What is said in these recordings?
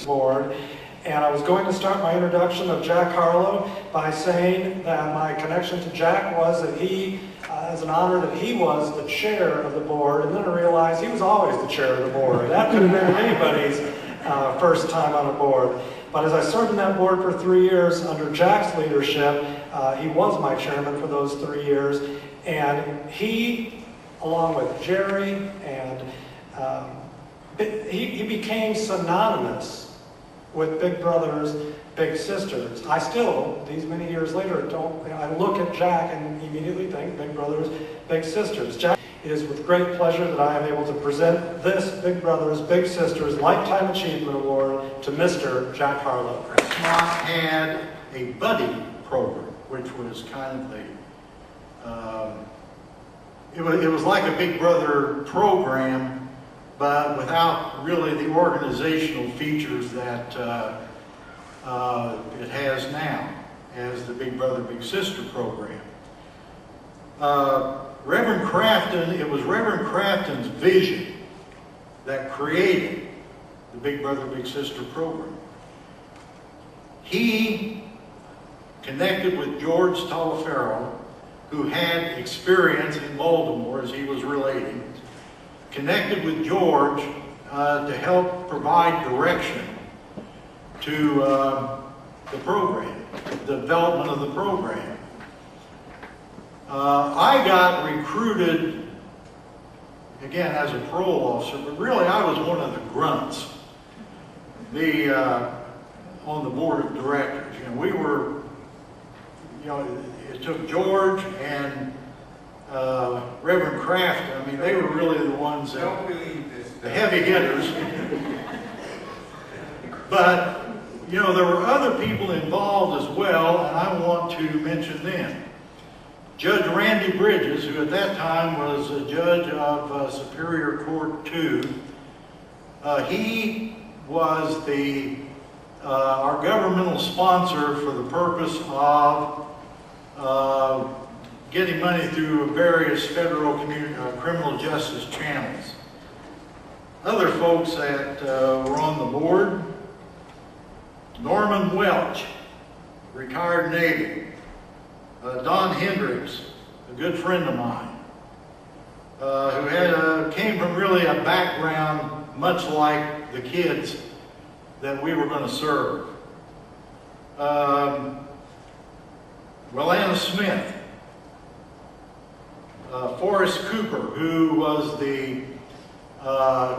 board. And I was going to start my introduction of Jack Harlow by saying that my connection to Jack was that he, as an honor that he was the chair of the board, and then I realized he was always the chair of the board. That could have been anybody's first time on a board. But as I served in that board for 3 years under Jack's leadership, he was my chairman for those 3 years, and he, along with Jerry, and he became synonymous with Big Brothers, Big Sisters. I still, these many years later, I look at Jack and immediately think Big Brothers, Big Sisters. Jack, it is with great pleasure that I am able to present this Big Brothers, Big Sisters Lifetime Achievement Award to Mr. Jack Harlow. Mark had a buddy program, which was kind of it was like a Big Brother program, but without really the organizational features that it has now as the Big Brother, Big Sister program. Reverend Crafton, it was Reverend Crafton's vision that created the Big Brother, Big Sister program. He connected with George Taliaferro, who had experience in Baltimore, as he was relating, connected with George to help provide direction to the program, the development of the program. I got recruited, again, as a parole officer, but really I was one of the grunts on the board of directors. You know, we were, it took George and Reverend Crafton. I mean, they were really the ones that, don't believe this, the heavy hitters. But, there were other people involved as well, and I want to mention them. Judge Randy Bridges, who at that time was a judge of Superior Court 2, he was our governmental sponsor for the purpose of getting money through various federal criminal justice channels. Other folks that were on the board: Norman Welch, retired Navy. Don Hendricks, a good friend of mine, who came from really a background much like the kids that we were going to serve. Welana Smith, Forrest Cooper, who was the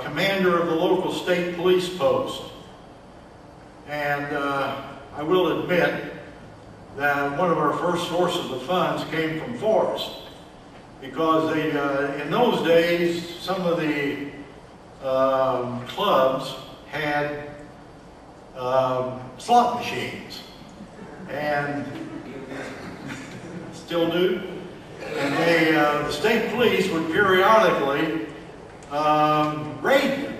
commander of the local state police post. And I will admit that one of our first sources of funds came from Forrest, because they, in those days, some of the clubs had slot machines, and still do. And the state police would periodically raid them,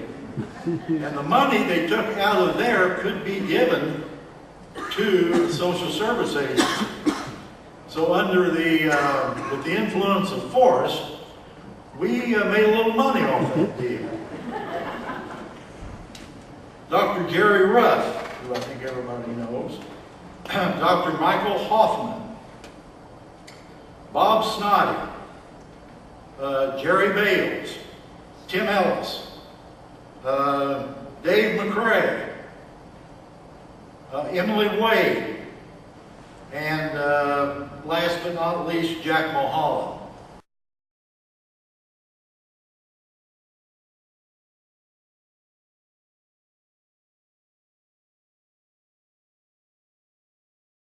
and the money they took out of there could be given to the social service agency. So under with the influence of Forrest, we made a little money off that deal. Dr. Jerry Ruff, who I think everybody knows, Dr. Michael Hoffman, Bob Snoddy, Jerry Bales, Tim Ellis, Dave McCrae, Emily Wade, and last but not least, Jack Mulholland.